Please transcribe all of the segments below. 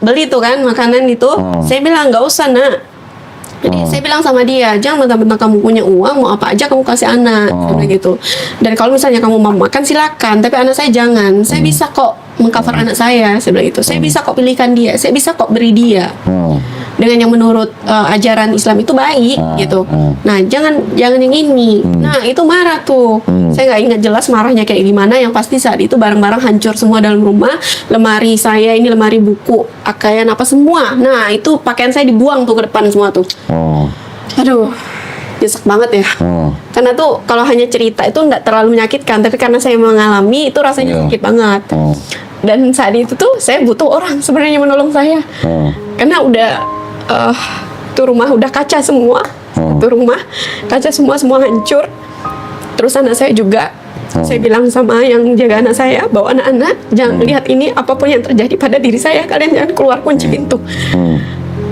beli tuh kan makanan itu. Saya bilang nggak usah nak. Jadi saya bilang sama dia, jangan mentang-mentang kamu punya uang, mau apa aja kamu kasih anak, gitu. Dan kalau misalnya kamu mau makan silakan, tapi anak saya jangan. Saya bisa kok mengcover anak saya bilang gitu. Saya bisa kok pilihkan dia, saya bisa kok beri dia. Dengan yang menurut ajaran Islam itu baik, gitu. Nah, jangan yang ini. Nah, itu marah tuh. Saya nggak ingat jelas marahnya kayak gimana. Yang pasti saat itu barang-barang hancur semua dalam rumah. Lemari saya ini lemari buku, pakaian apa semua. Nah, itu pakaian saya dibuang tuh ke depan semua tuh. Aduh, nyesek banget ya. Karena tuh kalau hanya cerita itu nggak terlalu menyakitkan, tapi karena saya mengalami itu rasanya sakit banget. Dan saat itu tuh saya butuh orang sebenarnya menolong saya. Karena udah tuh rumah udah kaca semua. Tuh rumah kaca semua hancur. Terus anak saya juga, saya bilang sama yang jaga anak saya, bawa anak-anak jangan lihat ini, apapun yang terjadi pada diri saya, kalian jangan keluar kunci pintu.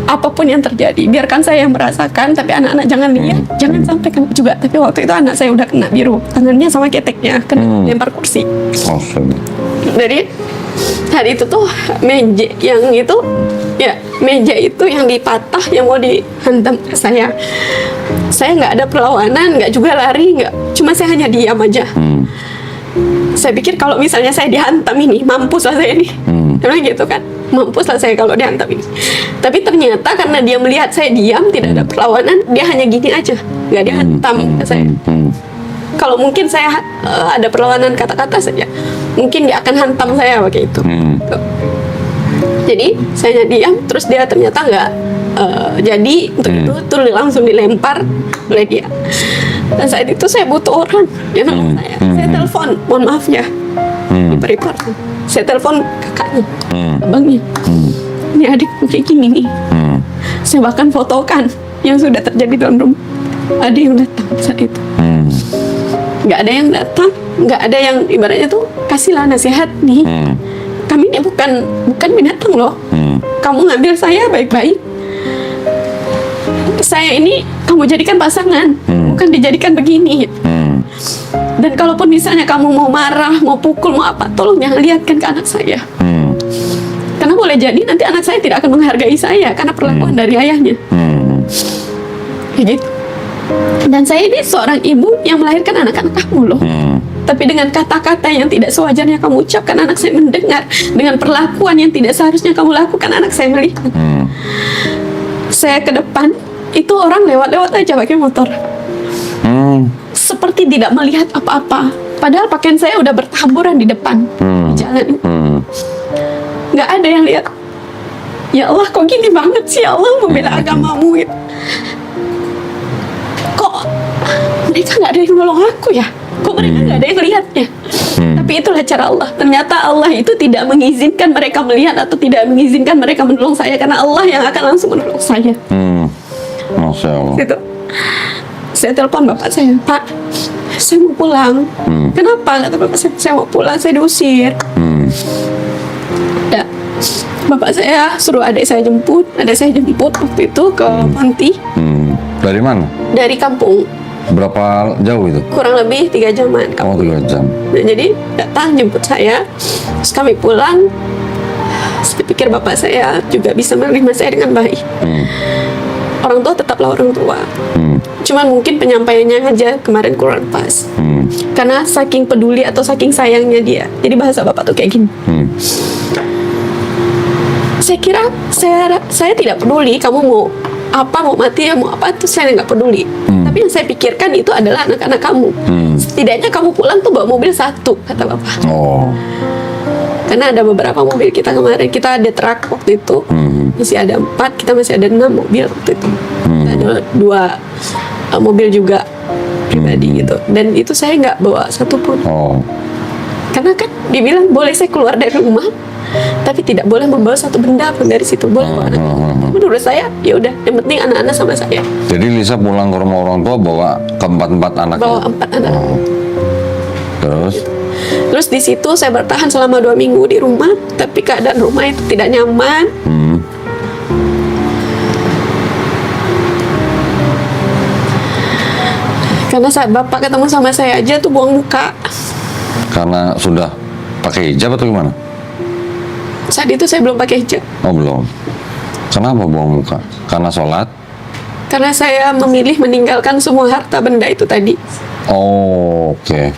Apapun yang terjadi, biarkan saya yang merasakan, tapi anak-anak jangan lihat, jangan sampai kena juga. Tapi waktu itu anak saya udah kena biru, tangannya sama keteknya, kena lempar kursi. Jadi hari itu tuh meja yang itu, ya meja itu yang dipatah, yang mau dihantam ke saya. Saya nggak ada perlawanan, nggak juga lari, nggak, cuma saya hanya diam aja. Saya pikir kalau misalnya saya dihantam ini, mampus lah saya ini. Karena gitu kan, mampus lah saya kalau dihantam ini. Tapi ternyata karena dia melihat saya diam, tidak ada perlawanan, dia hanya gini aja, nggak dihantam ke saya. Kalau mungkin saya ada perlawanan kata-kata saja, mungkin dia akan hantam saya pakai itu. Jadi saya diam, terus dia ternyata nggak jadi untuk itu, tuh langsung dilempar oleh dia. Dan saat itu saya butuh orang yang nolong saya. Saya telepon, mohon maaf ya, ipar-ipar. Saya telepon kakaknya, abangnya. Ini adikku kayak gini nih. Saya bahkan fotokan yang sudah terjadi dalam rumah. Ada yang datang saat itu. Nggak ada yang datang, nggak ada yang ibaratnya tuh kasihlah nasihat nih. Kami ini bukan binatang loh. Kamu ngambil saya baik-baik. Saya ini kamu jadikan pasangan, bukan dijadikan begini. Dan kalaupun misalnya kamu mau marah, mau pukul, mau apa, tolong jangan lihatkan ke anak saya. Karena boleh jadi nanti anak saya tidak akan menghargai saya karena perlakuan dari ayahnya. Kayak gitu. Dan saya ini seorang ibu yang melahirkan anak-anak kamu loh. Tapi dengan kata-kata yang tidak sewajarnya kamu ucapkan, anak saya mendengar. Dengan perlakuan yang tidak seharusnya kamu lakukan, anak saya melihat. Saya ke depan, itu orang lewat-lewat aja pakai motor. Seperti tidak melihat apa-apa. Padahal pakaian saya udah bertaburan di depan di jalan itu. Nggak ada yang lihat. Ya Allah, kok gini banget sih Allah membela agamamu gitu. Kok mereka nggak ada yang nolong aku ya? Kok mereka nggak ada yang lihatnya? Tapi itulah cara Allah. Ternyata Allah itu tidak mengizinkan mereka melihat atau tidak mengizinkan mereka menolong saya, karena Allah yang akan langsung menolong saya. Masya Allah. Gitu. Saya telepon bapak saya, Pak, saya mau pulang. Kenapa? Kata bapak saya mau pulang, saya diusir. Ya, bapak saya suruh adik saya jemput. Adik saya jemput waktu itu ke Panti. Dari mana? Dari kampung. Berapa jauh itu? Kurang lebih 3 jaman. Oh, 3 jam. Nah, jadi datang jemput saya, terus kami pulang. Saya pikir bapak saya juga bisa menerima saya dengan baik. Orang tua tetaplah orang tua. Cuman mungkin penyampaiannya aja kemarin kurang pas. Karena saking peduli atau saking sayangnya dia. Jadi bahasa bapak tuh kayak gini. Saya kira saya tidak peduli kamu mau apa, mau mati ya mau apa, itu saya nggak peduli. Tapi yang saya pikirkan itu adalah anak-anak kamu. Setidaknya kamu pulang tuh bawa mobil 1, kata bapak. Karena ada beberapa mobil kita kemarin, kita ada truk waktu itu, masih ada 4, kita masih ada 6 mobil waktu itu. Ada 2 mobil juga pribadi gitu. Dan itu saya nggak bawa satupun. Karena kan dibilang boleh saya keluar dari rumah, tapi tidak boleh membawa satu benda pun dari situ. Boleh bawa anak. Menurut saya ya udah, yang penting anak-anak sama saya. Jadi Lisa pulang ke rumah orang tua bawa keempat-empat anaknya. Bawa 4 anak. Terus di situ saya bertahan selama 2 minggu di rumah, tapi keadaan rumah itu tidak nyaman. Karena saat bapak ketemu sama saya aja tuh buang muka. Karena sudah pakai hijab atau gimana? Saat itu saya belum pakai hijab. Oh belum. Kenapa buang muka? Karena sholat? Karena saya memilih meninggalkan semua harta benda itu tadi. Oh, oke.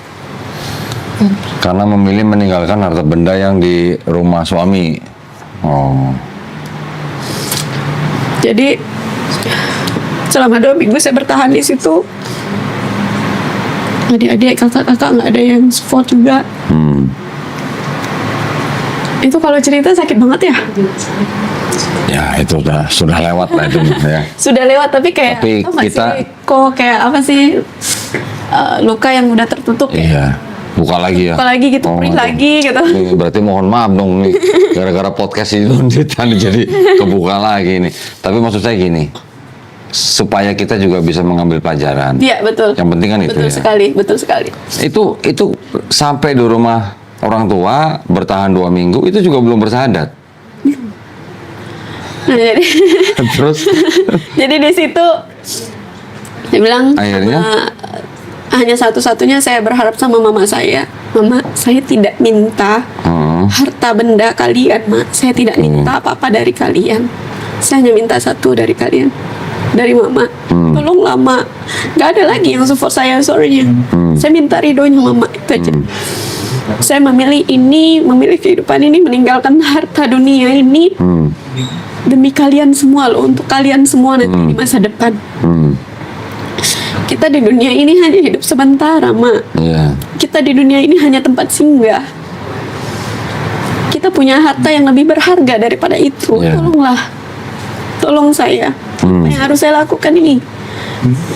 Karena memilih meninggalkan harta benda yang di rumah suami. Oh. Jadi selama 2 minggu saya bertahan di situ. Adik-adik, kakak-kakak nggak ada yang support juga. Itu kalau cerita sakit banget ya. Ya itu sudah lewat lah itu ya. Sudah lewat tapi kayak Tapi tau nggak kita- sih, kok kayak apa sih, luka yang udah tertutup ya. Iya. Buka lagi ya. Buka lagi gitu, perih aduh. lagi gitu. Nih, berarti mohon maaf dong nih. Gara-gara podcast itu jadi kebuka lagi nih. Tapi maksud saya gini. Supaya kita juga bisa mengambil pelajaran. Iya betul. Yang penting kan itu Betul ya. sekali, betul sekali. Itu sampai di rumah orang tua bertahan 2 minggu itu juga belum bersahadat. Nah, jadi Terus jadi di situ saya bilang Akhirnya? hanya satu-satunya saya berharap sama mama saya. Mama, saya tidak minta harta benda kalian, Mak. Saya tidak minta apa-apa dari kalian. Saya hanya minta satu dari kalian. Dari Mama. Tolonglah, Mak. Gak ada lagi yang support saya, sorry. Saya minta ridhonya Mama, itu aja. Saya memilih kehidupan ini, meninggalkan harta dunia ini demi kalian semua loh, untuk kalian semua nanti di masa depan. Kita di dunia ini hanya hidup sementara, Mak. Iya. Kita di dunia ini hanya tempat singgah. Kita punya harta yang lebih berharga daripada itu. Iya. Tolonglah, tolong saya. Apa yang harus saya lakukan ini?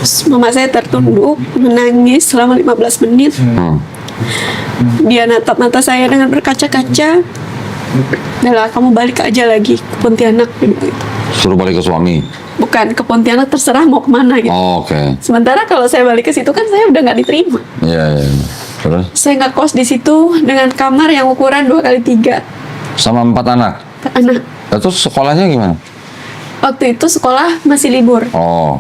Terus mama saya tertunduk, menangis selama 15 menit. Dia natap mata saya dengan berkaca-kaca. Udah, kamu balik aja lagi ke Pontianak gitu. Suruh balik ke suami. Bukan ke Pontianak, terserah mau kemana gitu. Oh, oke. Sementara kalau saya balik ke situ kan saya udah nggak diterima. Iya, iya. Terus Saya nggak kos di situ dengan kamar yang ukuran 2x3 sama 4 anak. anak. Terus sekolahnya gimana? Waktu itu sekolah masih libur Oh.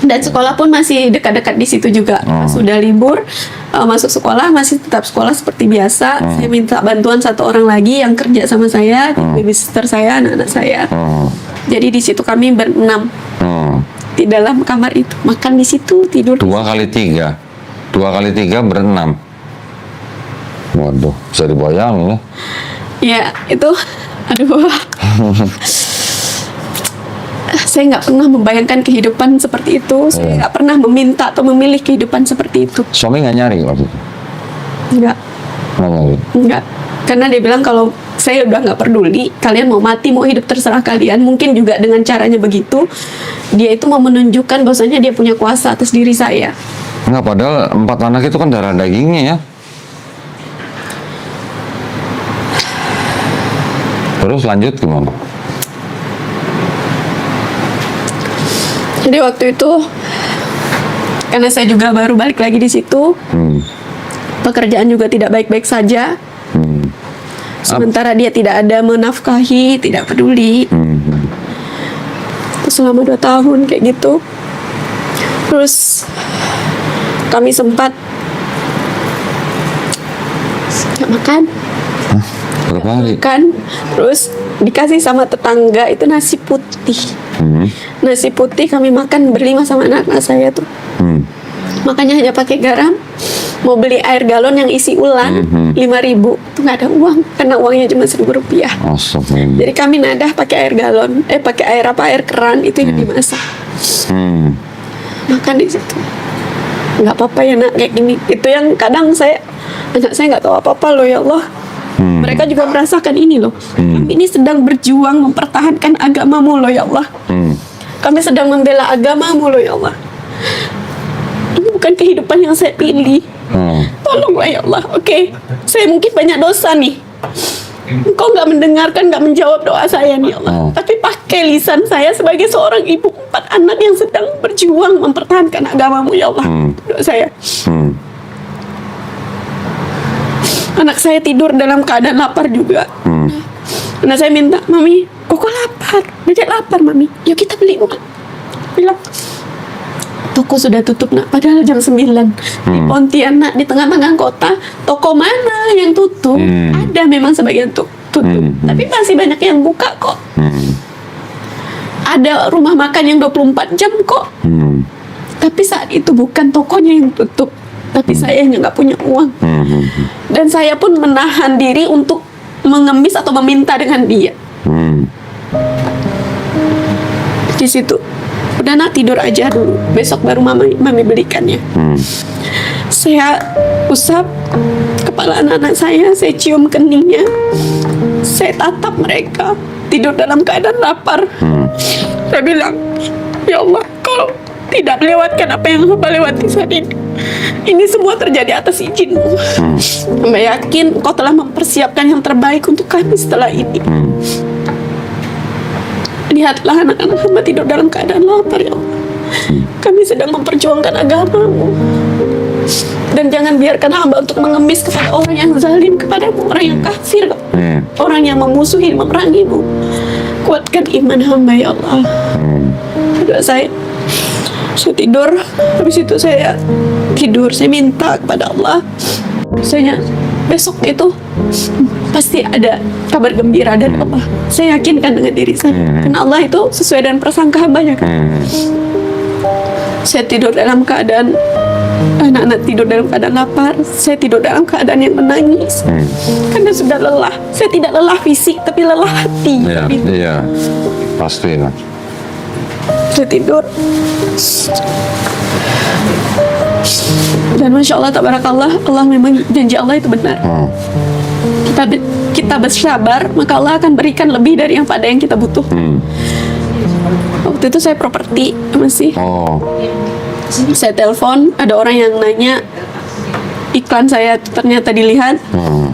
dan sekolah pun masih dekat-dekat di situ juga. Pas sudah libur, masuk sekolah masih tetap sekolah seperti biasa. Saya minta bantuan 1 orang lagi yang kerja sama saya, babysitter saya, anak-anak saya. Jadi di situ kami ber-6 di dalam kamar itu, makan di situ, tidur. 2 kali 3. 2 kali 3 ber-6. Waduh, bisa dibayangin ya. Ya itu, aduh. Saya nggak pernah membayangkan kehidupan seperti itu. Saya nggak pernah meminta atau memilih kehidupan seperti itu. Suami nggak nyari waktu itu? Nggak. Nggak nyari? Enggak, karena dia bilang kalau saya udah nggak peduli, kalian mau mati mau hidup terserah kalian. Mungkin juga dengan caranya begitu, dia itu mau menunjukkan bahwasanya dia punya kuasa atas diri saya. Nggak, padahal 4 anak itu kan darah dagingnya ya. Terus lanjut gimana? Jadi waktu itu, karena saya juga baru balik lagi di situ, pekerjaan juga tidak baik-baik saja. Sementara dia tidak ada menafkahi, tidak peduli. Terus selama 2 tahun kayak gitu. Terus kami sempat nggak makan. Berapa hari? Kan, terus dikasih sama tetangga itu nasi putih. Nasi putih kami makan berlima sama anak-anak saya tuh. Makanya hanya pakai garam. Mau beli air galon yang isi ulang 5.000 tuh nggak ada uang karena uangnya cuma 1.000 rupiah. Astagfirullah. Jadi kami nadah pakai air galon, pakai air keran itu yang dimasak. Makan di situ. Nggak apa-apa ya nak kayak gini. Itu yang kadang anak saya nggak tahu apa-apa loh ya Allah. Mereka juga merasakan ini loh. Kami ini sedang berjuang mempertahankan agamamu loh ya Allah. Kami sedang membela agamamu loh ya Allah. Ini bukan kehidupan yang saya pilih. Tolonglah ya Allah. Oke, saya mungkin banyak dosa nih. Engkau nggak mendengarkan, nggak menjawab doa saya nih ya Allah. Tapi pakai lisan saya sebagai seorang ibu 4 anak yang sedang berjuang mempertahankan agamamu ya Allah. Doa saya. Anak saya tidur dalam keadaan lapar juga. Anak saya minta, Mami, Koko lapar. Dedek lapar, Mami. Yuk kita beli Mama. Bilang, toko sudah tutup nak, padahal jam 9 di Pontianak, di tengah-tengah kota. Toko mana yang tutup? Ada memang sebagian tutup. Tapi masih banyak yang buka kok. Ada rumah makan yang 24 jam kok. Tapi saat itu bukan tokonya yang tutup, tapi saya yang nggak punya uang. Dan saya pun menahan diri untuk mengemis atau meminta dengan dia. Di situ, udah nak tidur aja dulu, besok baru mami belikannya. Saya usap kepala anak-anak saya cium keningnya, saya tatap mereka tidur dalam keadaan lapar. Saya bilang, ya Allah, kalau tidak melewatkan apa yang hamba lewati saat ini semua terjadi atas izin-Mu. Hamba yakin Engkau telah mempersiapkan yang terbaik untuk kami setelah ini. Lihatlah anak-anak hamba tidur dalam keadaan lapar, ya Allah. Kami sedang memperjuangkan agama-Mu. Dan jangan biarkan hamba untuk mengemis kepada orang yang zalim kepadamu, orang yang kafir, orang yang memusuhi, memerangi-Mu. Kuatkan iman hamba, ya Allah. Doa saya tidur, habis itu saya tidur, saya minta kepada Allah, saya besok itu pasti ada kabar gembira dari Allah. Saya yakinkan dengan diri saya, karena Allah itu sesuai dengan prasangka hamba-Nya kan. Saya tidur dalam keadaan, anak-anak tidur dalam keadaan lapar, saya tidur dalam keadaan yang menangis, karena sudah lelah. Saya tidak lelah fisik, tapi lelah hati. Iya, pasti lah. Saya tidur, dan masya Allah, tabarakallah, Allah memang janji Allah itu benar. Kita bersabar, maka Allah akan berikan lebih dari yang pada yang kita butuh. Waktu itu saya properti masih. Saya telepon, ada orang yang nanya iklan saya ternyata dilihat.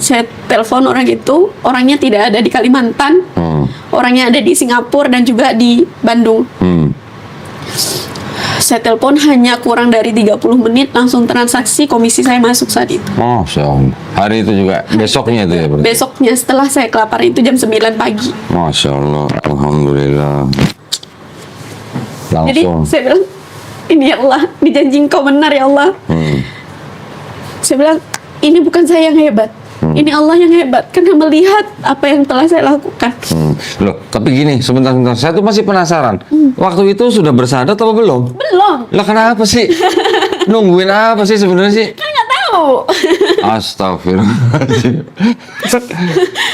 Saya telepon orang itu, orangnya tidak ada di Kalimantan, orangnya ada di Singapura dan juga di Bandung. Saya telepon hanya kurang dari 30 menit langsung transaksi, komisi saya masuk saat itu. Masya Allah. Hari itu juga, besoknya itu ya berarti? Besoknya setelah saya kelaparan itu jam 9 pagi. Masya Allah, Alhamdulillah. Langsung. Jadi saya bilang, ini ya Allah, ini janji Engkau benar ya Allah. Saya bilang, ini bukan saya yang hebat, ini Allah yang hebat, karena melihat apa yang telah saya lakukan. Loh, tapi gini, sebentar, saya tuh masih penasaran. Waktu itu sudah bersahadat atau belum? Belum. Lah kenapa sih? Nungguin apa sih sebenarnya sih? Kan nggak tahu. Astagfirullahaladzim.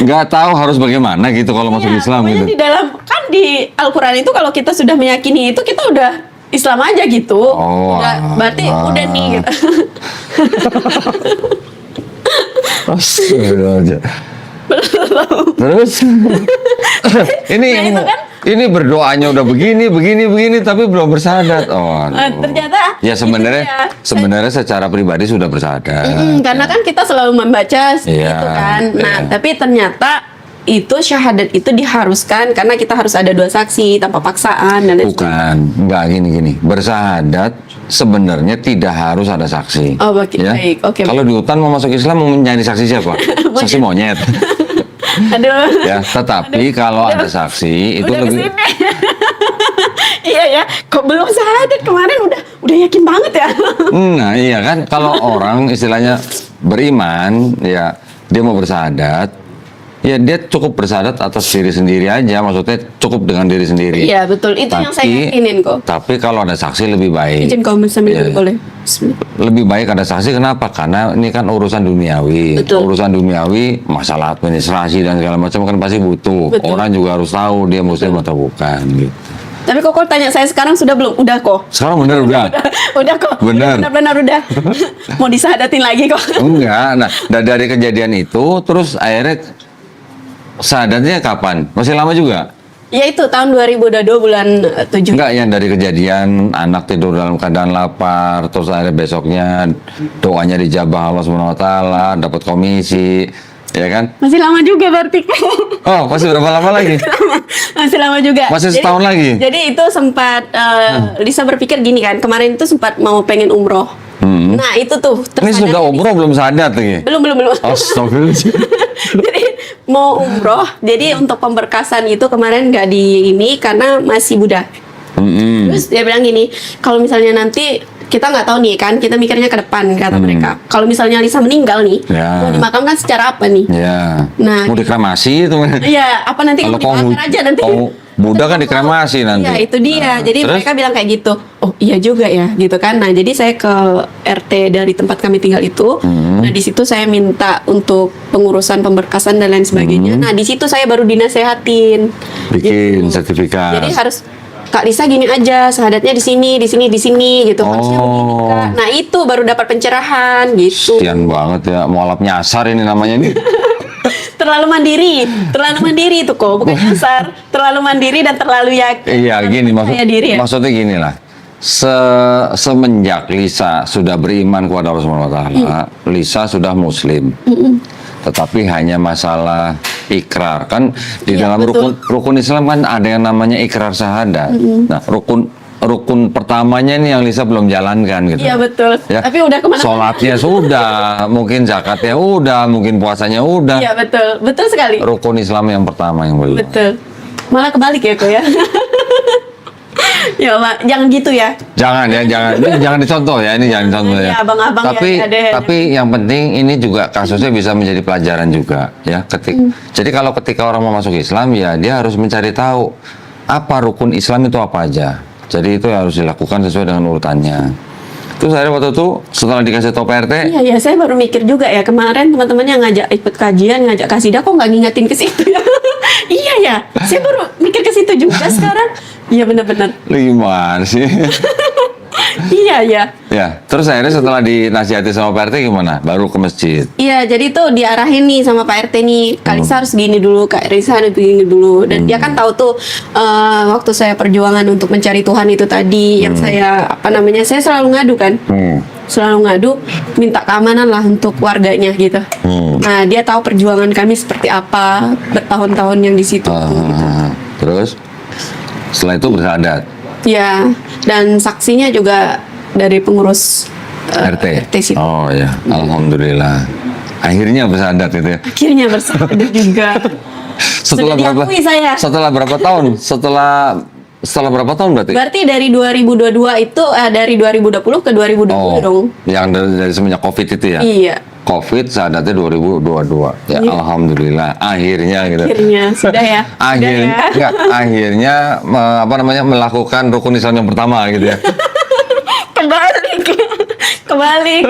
Nggak tahu harus bagaimana gitu kalau masuk Islam pokoknya gitu. di dalam, kan di Al-Quran itu kalau kita sudah meyakini itu, kita udah Islam aja gitu. Berarti udah nih gitu. Astagfirullahaladzim. Terus ini Nah, itu kan, ini berdoanya udah begini tapi belum bersahadat. ternyata ya sebenarnya itu ya. sebenarnya secara pribadi sudah bersahadat. Karena kan kita selalu membaca Iya, itu kan. Nah, iya. tapi ternyata itu syahadat itu diharuskan karena kita harus ada 2 saksi tanpa paksaan dan lain sebagainya. Bukan, enggak gini. Bersahadat sebenarnya tidak harus ada saksi. Oh, baik, oke. Kalau di hutan mau masuk Islam mau nyari saksi siapa? Saksi monyet. Aduh. Ya, tetapi kalau ada saksi itu Udah lebih. kesini. Iya ya, kok belum syahadat kemarin udah yakin banget ya. Nah, iya kan kalau orang istilahnya beriman, ya dia mau bersahadat. Ya dia cukup bersahadat atas diri sendiri aja, maksudnya cukup dengan diri sendiri. Iya betul, itu yang saya yakinin kok. Tapi kalau ada saksi lebih baik. Izin kalau sambil Ya. boleh. Lebih baik ada saksi, kenapa? Karena ini kan urusan duniawi. Betul. Urusan duniawi, masalah administrasi dan segala macam kan pasti butuh. Betul. Orang juga harus tahu dia muslim atau bukan gitu. Tapi kok tanya saya sekarang sudah belum? Udah kok. Sekarang bener udah. Udah kok. Bener. Benar udah. Mau disahadatin lagi kok. Enggak. Nah, dari kejadian itu terus akhirnya sahadatnya kapan? Masih lama juga? Ya itu tahun 2022 bulan 7. Enggak, yang dari kejadian anak tidur dalam keadaan lapar, terus akhirnya besoknya doanya dijabah Allah Subhanahu wa taala, dapat komisi, ya kan? Masih lama juga berarti. Oh, masih berapa lama lagi? Masih lama juga. Masih setahun lagi? Jadi itu sempat Lisa berpikir gini kan, kemarin itu sempat mau pengen umroh. Nah itu tuh. Ini sudah umroh belum sahadat lagi? Belum. Astagfirullahaladzim. Jadi mau umroh, jadi untuk pemberkasan itu kemarin nggak di ini karena masih budak. Terus dia bilang gini, kalau misalnya nanti kita nggak tahu nih kan, kita mikirnya ke depan kata mereka. Kalau misalnya Lisa meninggal nih, Ya. mau dimakamkan secara apa nih? Ya. Nah, Mau dikremasi itu. iya, apa nanti Kalau kamu dibakar aja nanti? kamu muda kan dikremasi nanti. Iya, itu dia. Nah, Jadi terus? mereka bilang kayak gitu. Oh, iya juga ya, gitu kan. Nah, jadi saya ke RT dari tempat kami tinggal itu. Nah, di situ saya minta untuk pengurusan pemberkasan dan lain sebagainya. Nah, di situ saya baru dinasehatin. Bikin Gitu. sertifikat. Jadi harus Kak Lisa gini aja, syahadatnya di sini gitu. Harusnya begini, Oh. Kak. Nah, itu baru dapat pencerahan gitu. Sian banget ya, mualaf nyasar ini namanya nih. Terlalu mandiri itu kok, bukan nyasar. Terlalu mandiri dan terlalu yakin. Iya, gini Percaya diri ya. maksudnya gini lah. Semenjak Lisa sudah beriman kepada Allah Subhanahu wa taala, Lisa sudah muslim. Tetapi hanya masalah ikrar kan di Iya, dalam betul. rukun Islam kan ada yang namanya ikrar syahadat. Nah, rukun pertamanya nih yang Lisa belum jalankan gitu. Iya betul. Ya. Tapi udah kemana? Sholatnya sudah, mungkin zakatnya udah, mungkin puasanya udah. Iya betul, betul sekali. Rukun Islam yang pertama yang belum. Betul. Malah kebalik ya kok ya. Ya Allah, jangan gitu ya. Jangan ya, ini jangan dicontoh ya, ini jangan dicontoh ya. Iya, abang-abang ya, tapi ada. tapi yang penting ini juga kasusnya bisa menjadi pelajaran juga ya. Jadi kalau ketika orang mau masuk Islam ya dia harus mencari tahu apa rukun Islam itu apa aja. Jadi itu harus dilakukan sesuai dengan urutannya. Terus akhirnya waktu itu setelah dikasih tahu PRT, Iya ya, saya baru mikir juga ya kemarin teman-teman yang ngajak ikut kajian, ngajak kasidah kok nggak ngingetin ke situ ya. Iya ya, saya baru mikir ke situ juga sekarang. Iya benar-benar. lu gimana sih? Iya ya. Ya, terus akhirnya setelah dinasihati sama PRT gimana? Baru ke masjid. Iya, jadi tuh diarahin nih sama Pak RT nih, Kak Lisa harus gini dulu, Kak Lisa harus begini dulu. Dan dia kan tahu tuh waktu saya perjuangan untuk mencari Tuhan itu tadi, yang saya saya selalu ngadu kan, selalu ngadu, minta keamanan lah untuk warganya gitu. Nah, dia tahu perjuangan kami seperti apa, bertahun-tahun yang di situ. Terus setelah itu bersyahadat. Ya, dan saksinya juga dari pengurus RT. situ. Oh ya, alhamdulillah. Akhirnya bersyahadat itu ya. Akhirnya bersyahadat juga. Setelah Sudah berapa? diakui saya. Setelah berapa tahun? Setelah berapa tahun berarti? Berarti dari 2022 itu dari 2020 ke 2020 dong. yang dari semenjak Covid itu ya. Iya. Covid syahadatnya 2022. Ya, Iya. alhamdulillah. Akhirnya gitu. Akhirnya sudah ya. Akhirnya melakukan rukun Islam yang pertama gitu ya. Kebalik.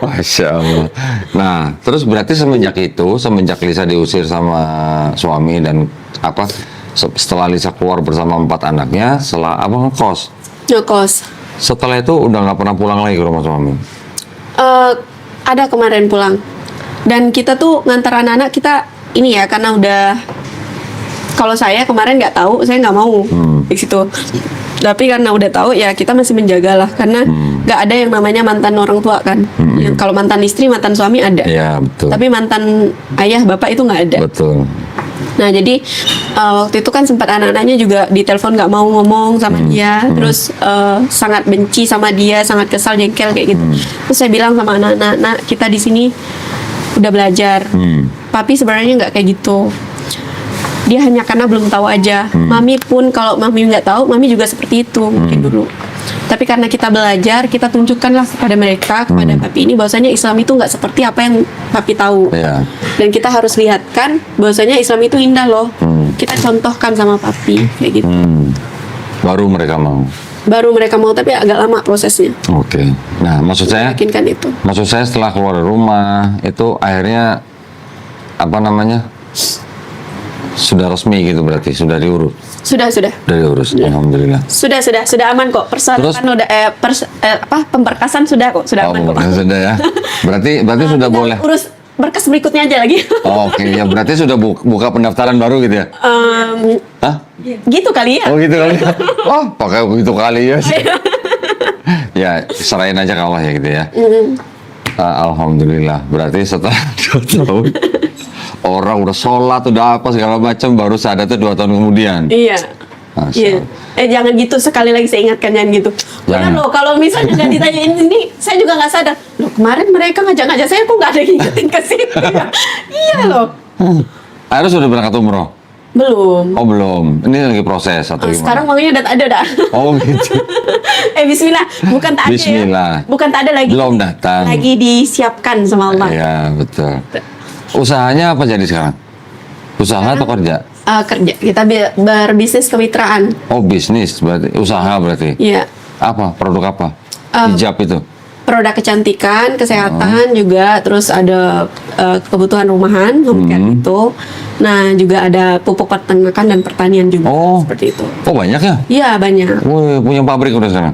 Masya Allah. Nah, terus berarti semenjak Lisa diusir sama suami dan setelah Lisa keluar bersama 4 anaknya, setelah ngekos. Ngekos. Setelah itu udah nggak pernah pulang lagi ke rumah suami. Ada kemarin pulang. Dan kita tuh ngantar anak-anak kita ini ya karena udah, kalau saya kemarin nggak tahu, saya nggak mau di situ. Tapi karena udah tahu ya kita masih menjaga lah karena nggak ada yang namanya mantan orang tua kan. Yang kalau mantan istri, mantan suami ada. Iya, betul. Tapi mantan ayah bapak itu nggak ada. Betul. Nah jadi waktu itu kan sempat anak-anaknya juga di telepon nggak mau ngomong sama dia, terus sangat benci sama dia, sangat kesal, jengkel kayak gitu. Terus saya bilang sama anak-anak, "Nak, kita di sini udah belajar. Papi sebenarnya nggak kayak gitu. Dia hanya karena belum tahu aja. Mami pun kalau mami nggak tahu, mami juga seperti itu mungkin dulu. Tapi karena kita belajar, kita tunjukkanlah kepada mereka, kepada papi ini bahwasanya Islam itu nggak seperti apa yang papi tahu. Iya. Dan kita harus lihatkan bahwasanya Islam itu indah loh. Kita contohkan sama papi kayak gitu. Baru mereka mau. Baru mereka mau, tapi agak lama prosesnya. Oke. Nah, maksud saya Yakinkan itu. setelah keluar dari rumah itu akhirnya sudah resmi gitu berarti sudah diurus. Sudah. Sudah diurus. Alhamdulillah. Sudah aman kok. Persyaratan udah pemberkasan sudah kok, sudah aman kok. Sudah ya. Berarti sudah Kita boleh. urus berkas berikutnya aja lagi. Oh, oke, ya berarti sudah buka pendaftaran baru gitu ya? Hah? Gitu kali ya. Oh gitu kali. Oh, pakai begitu kali ya. Ya, serahin aja ke Allah ya gitu ya. Alhamdulillah. Berarti setelah 2 tahun orang udah sholat, udah apa segala macam, baru syahadatnya 2 tahun kemudian. Iya. Masya Iya. Allah. Jangan gitu, sekali lagi saya ingatkan, jangan gitu. Jangan. Benar loh, kalau misalnya nggak ditanyain ini, saya juga nggak sadar. Loh, kemarin mereka ngajak-ngajak saya kok nggak ada yang ingetin ke situ ya. Iya loh. Akhirnya sudah berangkat umroh. Belum. Oh belum, ini lagi proses atau gimana? Sekarang uangnya udah ada dah. Oh gitu. Bismillah, bukan tak ada Bismillah. ya. Bukan tak ada lagi. Belum datang. Lagi disiapkan sama Allah. Iya betul. Usahanya apa jadi sekarang? Usaha atau kerja? Kerja. Kita berbisnis kemitraan. Oh bisnis berarti, usaha berarti. Iya. Apa? Produk apa? Hijab itu. Produk kecantikan, kesehatan juga, terus ada kebutuhan rumahan, home care gitu. Nah, juga ada pupuk peternakan dan pertanian juga, Oh. seperti itu. Oh banyak ya? Iya, banyak. Wih, punya pabrik udah sekarang?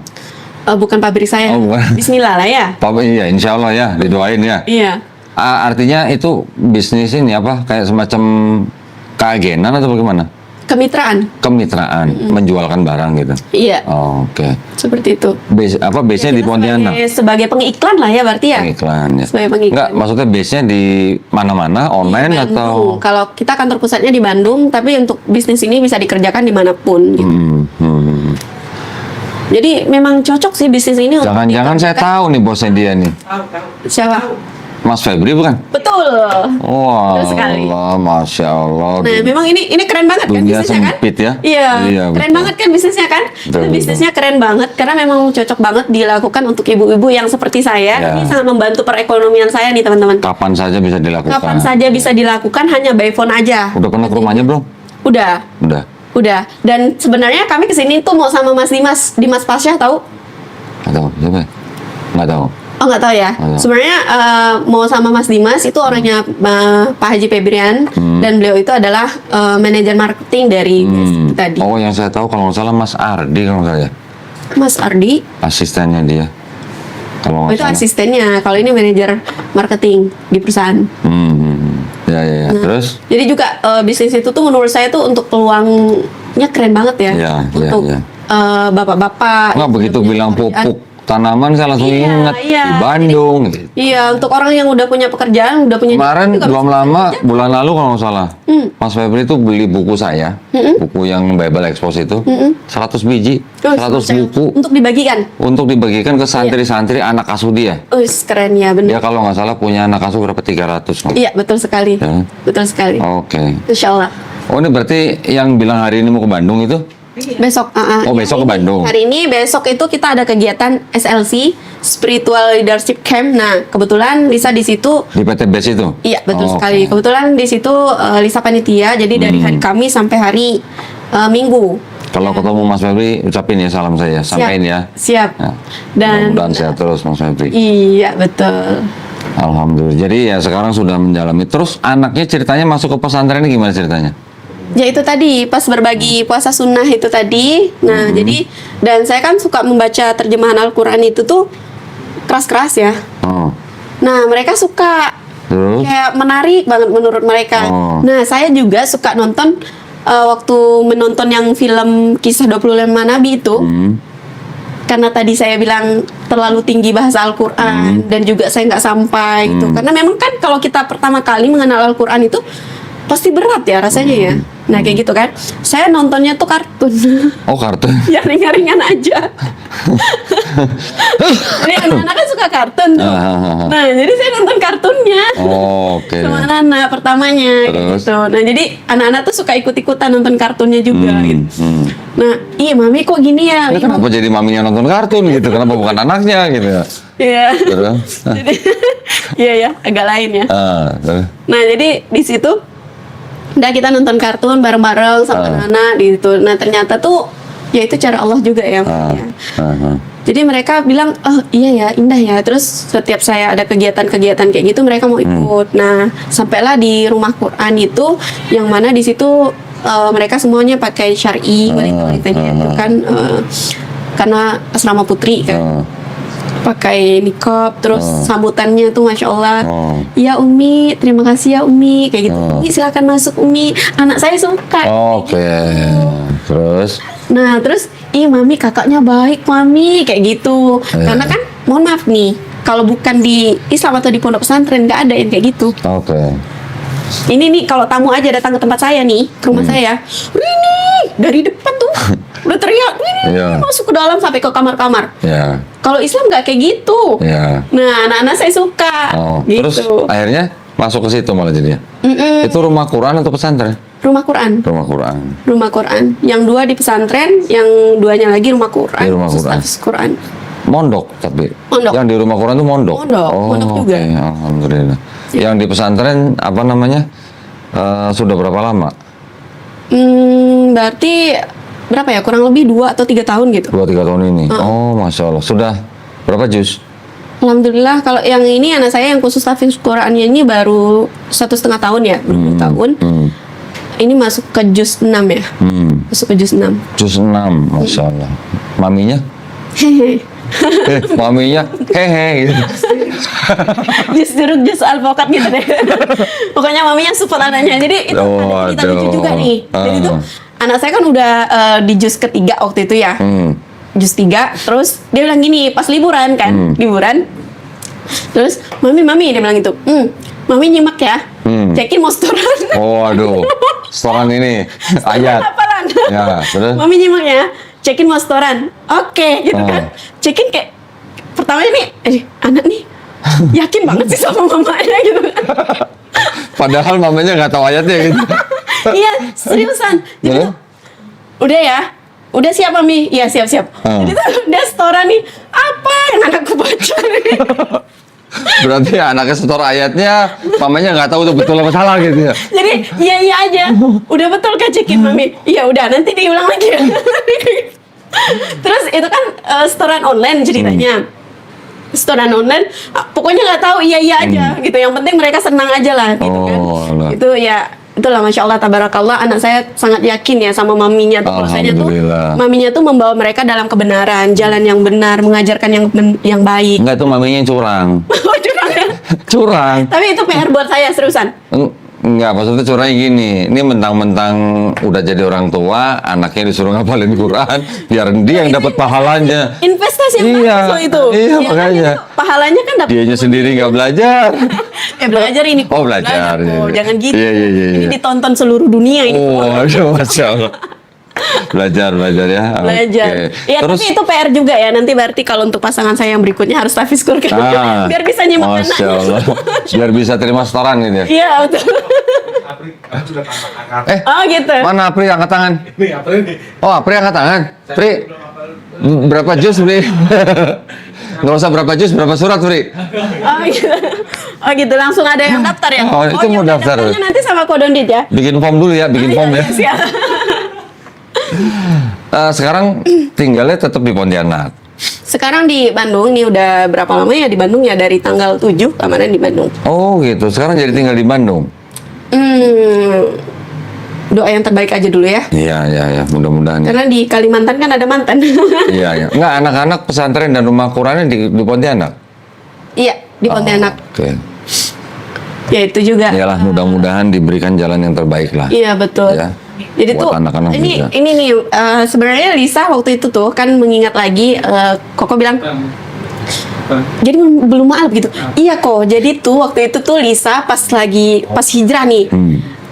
Bukan pabrik saya. Oh, bukan. Bismillah lah ya. Pabrik iya, insya Allah ya, didoain ya. Iya. Artinya itu bisnis ini apa? Kayak semacam keagenan atau bagaimana? Kemitraan. Kemitraan, menjualkan barang gitu. Iya, Oh, oke. seperti itu. Base-nya di Kita Pontianak? sebagai pengiklan lah ya berarti ya. Pengiklan ya. Sebagai pengiklan. Enggak, maksudnya base-nya di mana-mana, online Bandung. atau? Kalau kita kantor pusatnya di Bandung, tapi untuk bisnis ini bisa dikerjakan dimanapun. Gitu. Jadi memang cocok sih bisnis ini. untuk Jangan-jangan saya dikerjakan. tahu nih bosnya dia nih. Siapa? Mas Febri bukan? Betul. Wah, Betul sekali. Masya Allah. Nah, memang ini keren banget kan Dunia bisnisnya kan? sempit ya? Iya, Iya, keren betul. banget kan bisnisnya kan? Betul, Itu bisnisnya keren banget karena memang cocok banget dilakukan untuk ibu-ibu yang seperti saya. Ya. Ini sangat membantu perekonomian saya nih teman-teman. Kapan saja bisa dilakukan. Kapan saja bisa dilakukan hanya by phone aja. Udah pernah ke rumahnya belum? Udah, Udah. udah. Dan sebenarnya kami kesini tuh mau sama Mas Dimas Pasyah tahu? Nggak tahu, siapa ya? Nggak tahu. Oh nggak tahu ya. Nggak tahu. Sebenarnya mau sama Mas Dimas itu orangnya Pak Haji Febrian dan beliau itu adalah manajer marketing dari BSI tadi. Oh, yang saya tahu kalau nggak salah Mas Ardi kalau nggak salah ya. Mas Ardi, Asistennya dia. Kalau oh, nggak itu salah. asistennya. Kalau ini manajer marketing di perusahaan. Ya. Terus? Jadi juga bisnis itu tuh menurut saya tuh untuk peluangnya keren banget ya. Iya, untuk iya. Bapak-bapak. Nggak begitu bilang pupuk tanaman saya langsung Iya, ingat iya. di Bandung. Gitu. Iya, untuk orang yang udah punya pekerjaan, udah punya Kemarin juga belum bisa lama, kerja. bulan lalu kalau nggak salah, Mas Febri itu beli buku saya, buku yang Bible Expose itu, 100 biji, Oh, 100 buku untuk dibagikan. untuk dibagikan ke santri-santri anak asuh dia. Keren ya, benar. Dia kalau nggak salah punya anak asuh berapa 300. kalau- Iya, betul sekali. Ya. Betul sekali. Oke. Insya Allah. Oh ini berarti yang bilang hari ini mau ke Bandung itu? Besok. Oh, besok ke Bandung. Hari ini, besok itu kita ada kegiatan SLC, Spiritual Leadership Camp. Nah, kebetulan Lisa di situ. Di PT BES itu? Iya, betul Oh, sekali. oke. Kebetulan di situ Lisa panitia. Jadi dari hari Kamis sampai hari Minggu. Kalau ketemu Mas Febri, ucapin ya salam saya, sampaikan ya. Siap. Ya. Dan Mudah-mudahan sehat terus Mas Febri. iya, betul. Alhamdulillah. Jadi ya sekarang sudah mendalami. Terus anaknya ceritanya masuk ke pesantren ini gimana ceritanya? Ya itu tadi pas berbagi puasa sunnah itu tadi. Nah, jadi dan saya kan suka membaca terjemahan Al-Qur'an itu tuh keras-keras ya. Oh. Nah, mereka suka Terus? kayak menarik banget menurut mereka. Oh. Nah, saya juga suka nonton waktu menonton yang film Kisah 25 Nabi itu. Karena tadi saya bilang terlalu tinggi bahasa Al-Qur'an dan juga saya nggak sampai gitu. Karena memang kan kalau kita pertama kali mengenal Al-Qur'an itu pasti berat ya rasanya ya. Nah, kayak gitu kan. Saya nontonnya tuh kartun. Oh kartun. Ya ringan-ringan aja. Jadi anak-anak kan suka kartun tuh. Nah, jadi saya nonton kartunnya. Oh, oke. Sama anak-anak pertamanya kayak Terus? gitu. Nah, jadi anak-anak tuh suka ikut-ikutan nonton kartunnya juga gitu. Nah, iya mami kok gini ya? Ini kenapa jadi maminya nonton kartun gitu? Kenapa bukan anaknya gitu ya? Iya. Terus? Jadi iya ya, agak lain ya. Terus? Nah, jadi di situ udah kita nonton kartun bareng-bareng sama anak-anak gitu. Nah, ternyata tuh ya itu cara Allah juga ya. Mami, ya. Jadi mereka bilang, oh iya ya, indah ya. Terus setiap saya ada kegiatan-kegiatan kayak gitu, mereka mau ikut. Nah, sampailah di rumah Quran itu, yang mana di situ mereka semuanya pakai syar'i, wanita-wanitanya itu kan, karena asrama putri kan. Pakai niqab, terus sambutannya tuh masya Allah, ya Umi, terima kasih ya Umi, kayak gitu. Umi silakan masuk Umi, anak saya suka. Oke. Terus? Nah, terus, ih mami kakaknya baik mami, kayak gitu. Karena kan, mohon maaf nih, kalau bukan di Islam atau di pondok pesantren nggak ada yang kayak gitu. Oke. Ini nih kalau tamu aja datang ke tempat saya nih, ke rumah saya, ini dari depan tuh udah teriak, ini Iya. masuk ke dalam sampai ke kamar-kamar. Ya. Kalau Islam nggak kayak gitu. Ya. Nah, anak-anak saya suka. Oh. Gitu. Terus akhirnya masuk ke situ malah jadinya. Itu rumah Quran atau pesantren? Rumah Quran. Rumah Quran. Rumah Quran. Yang 2 di pesantren, yang 2-nya lagi rumah Quran. Di rumah khusus Quran. tahfiz Quran. Mondok tapi. Mondok. Yang di rumah Quran itu mondok. Mondok juga. Oke, alhamdulillah. Yang di pesantren apa namanya? Sudah berapa lama? Berarti berapa ya? Kurang lebih 2 atau 3 tahun gitu. 2-3 tahun ini. Oh, masya Allah. Sudah berapa juz? Alhamdulillah, kalau yang ini anak saya yang khusus tahfiz Qurannya ini baru 1,5 tahun ya, baru 2 tahun. Ini masuk ke juz 6 ya. Masuk ke juz 6. Juz 6, masya Allah. Maminya? Hehe. Maminya hehe gitu. Justru juz alpokat gitu deh. Pokoknya maminya support anaknya. Jadi itu ada cerita lucu juga nih. Jadi itu anak saya kan udah di juz ketiga waktu itu ya. Juz 3, terus dia bilang gini pas liburan kan, liburan. Terus mami dia bilang gitu, mami nyimak ya, cekin mau setoran. Oh aduh, setoran ini ayat. Hafalan. Ya, terus? Mami nyimak ya, cekin mau setoran. Oke, gitu kan. Cekin kayak pertama ini, anak nih yakin banget sih sama mamanya gitu. Padahal mamanya nggak tahu ayatnya gitu. Iya, seriusan. Jadi tuh, udah ya. Udah siap mami? Iya siap. Jadi tuh udah setoran nih. Apa yang anakku baca nih? Berarti anaknya setor ayatnya, mamanya nggak tahu itu betul apa salah gitu ya. Jadi iya aja. Udah betul kan cekin mami? Iya udah, nanti diulang lagi ya. Terus itu kan setoran online ceritanya. Setoran online, pokoknya nggak tahu iya aja gitu. Yang penting mereka senang aja lah gitu kan. Allah. Itu ya. Itulah Masya Allah, Tabarakallah, anak saya sangat yakin ya sama maminya tuh. Rasanya tuh, maminya tuh membawa mereka dalam kebenaran, jalan yang benar, mengajarkan yang baik. Enggak, itu maminya yang curang. Oh, curang ya? Curang. Tapi itu PR buat saya, seriusan. Enggak, maksudnya curangnya gini, ini mentang-mentang udah jadi orang tua, anaknya disuruh ngapalin Quran, biar dia yang dapat pahalanya. Investasi yang Iya, bagus loh itu. iya, Ya kan, makanya. itu pahalanya kan dapat. Dianya sendiri nggak belajar. Belajar ini. Oh, belajar. Oh, Iya. jangan gitu. Iya. Ini ditonton seluruh dunia ini. Oh, Masya Allah. Belajar ya. Belajar. Oke. Ya, Terus, tapi itu PR juga ya. Nanti berarti kalau untuk pasangan saya yang berikutnya harus tahfiz Quran. Biar bisa nyimak Masya anaknya. Allah. Biar bisa terima setoran gitu ya. Iya, betul. Apri sudah angkat. Oh, gitu. Mana Apri angkat tangan? Ini Apri nih. Oh, Apri angkat tangan. Pri, berapa juz, Pri? Nggak usah berapa juz, berapa surat, Pri? Oh gitu. Oh gitu, langsung ada yang daftar ya? Oh, itu mau ya, daftar. daftarnya nanti sama Kodondit ya? Bikin form dulu ya, bikin form ya. Siap. Sekarang tinggalnya tetap di Pontianak. Sekarang di Bandung, ini udah berapa lama ya di Bandung ya? Dari tanggal 7 kemarin di Bandung. Oh gitu, sekarang jadi tinggal di Bandung. Doa yang terbaik aja dulu ya. Iya, mudah-mudahan. Ya. Karena di Kalimantan kan ada mantan. Iya. Enggak, anak-anak pesantren dan rumah Qurannya di Pontianak. Iya, di Pontianak. Oke. Ya itu juga. Iyalah, mudah-mudahan diberikan jalan yang terbaik lah. Iya betul. Ya. Jadi Buat tuh anak-anak ini juga. ini nih sebenarnya Lisa waktu itu tuh kan mengingat lagi Koko bilang jadi belum maaf gitu. Iya kok. Jadi tuh waktu itu tuh Lisa pas hijrah nih.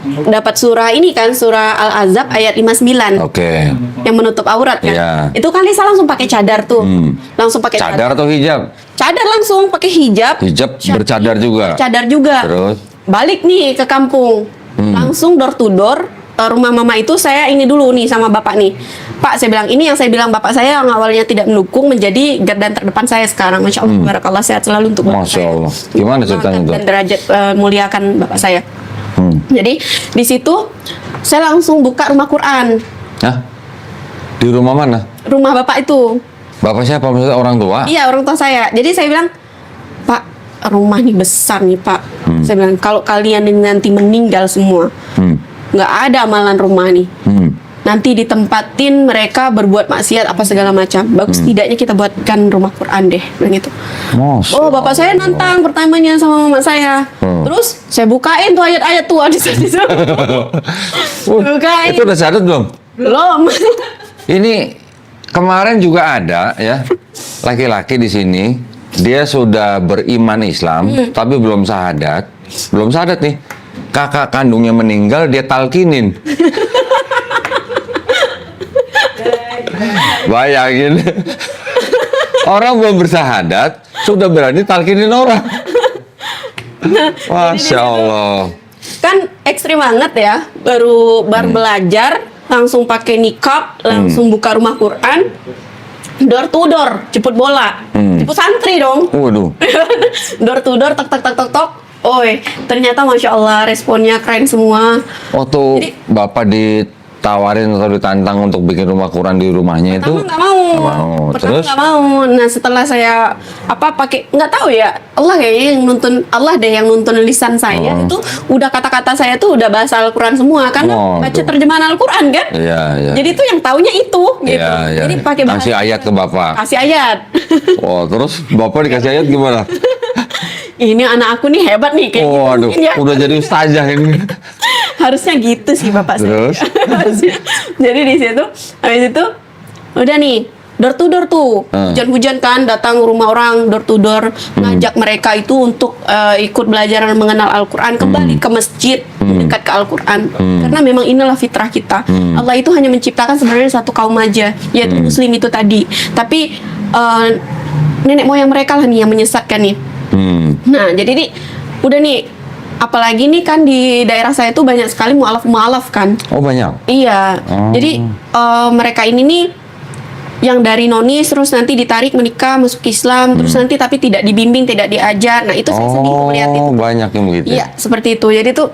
Dapat surah ini kan, surah Al-Azab ayat 59. Oke. Yang menutup aurat kan. Iya. Itu kan Lisa langsung pakai cadar tuh. Langsung pakai Cadar atau hijab? Cadar langsung pakai hijab. Hijab bercadar juga. Cadar juga. Terus? Balik nih ke kampung. Langsung door to door rumah mama itu saya ini dulu nih sama bapak nih. Pak, saya bilang ini yang saya bilang bapak saya yang awalnya tidak mendukung menjadi garda terdepan saya sekarang. Masya Allah, barakallah, sehat selalu untuk bapak Masya saya. Allah. Gimana ceritanya itu? Dan derajat muliakan bapak saya. Jadi di situ saya langsung buka rumah Quran. Hah? Di rumah mana? Rumah bapak itu. Bapak siapa? Maksudnya orang tua? Iya, orang tua saya. Jadi saya bilang, Pak, rumah nih besar nih Pak. Saya bilang, kalau kalian nanti meninggal semua, nggak ada amalan rumah nih. Nanti ditempatin mereka berbuat maksiat apa segala macam. Bagus tidaknya kita buatkan rumah Quran deh, bilang gitu. Masya Oh, bapak saya nantang pertamanya sama mama saya. Terus saya bukain tuh ayat-ayat tua di sana. Bukain. Itu udah syahadat belum? Belum. Ini kemarin juga ada ya laki-laki di sini, dia sudah beriman Islam tapi belum syahadat. Belum syahadat nih. Kakak kandungnya meninggal, dia talkinin. Bayangin. Orang belum bersahadat sudah berani talkinin orang. Masya Allah. Kan ekstrim banget ya. Baru belajar, langsung pakai nikab, langsung buka rumah Quran, door to door, jemput bola, jemput santri dong. Waduh. Door to door, tok tok tok tok tok. Oi, ternyata masya Allah responnya keren semua. Waktu Jadi- Bapak ditawarin atau ditantang untuk bikin rumah Quran di rumahnya itu? Pertama nggak mau. Nggak mau. Pertama Terus? nggak mau. Nah setelah saya pakai nggak tahu ya, Allah kayaknya yang nuntun, Allah deh yang nuntun lisan saya itu udah kata-kata saya tuh udah bahasa Al-Quran semua karena Oh, baca tuh. terjemahan Al-Quran kan. Iya, iya. Jadi itu yang taunya itu gitu. Iya, iya. Jadi pakai Kasih ayat ke Bapak. Kasih ayat. Oh, terus Bapak dikasih ayat gimana? Ini anak aku nih hebat nih kayak gitu Oh, aduh, mungkin ya. udah jadi ustazah ini. Harusnya gitu sih bapak Terus? saya. Harusnya. Jadi di situ, habis itu udah nih door to door tuh, hujan-hujan kan datang rumah orang door to door, ngajak mereka itu untuk ikut belajar mengenal Al-Quran, kembali ke masjid, dekat ke Al-Quran. Karena memang inilah fitrah kita. Allah itu hanya menciptakan sebenarnya satu kaum aja, yaitu Muslim itu tadi. Tapi nenek moyang mereka lah nih yang menyesatkan nih. Nah, jadi nih udah nih, apalagi nih kan di daerah saya tuh banyak sekali mualaf kan. Oh, banyak. Iya. Oh. Jadi mereka ini nih yang dari nonis terus nanti ditarik menikah masuk Islam terus nanti tapi tidak dibimbing, tidak diajar. Nah, itu saya sedih melihat itu. Oh, banyak yang begitu. Iya, seperti itu. Jadi tuh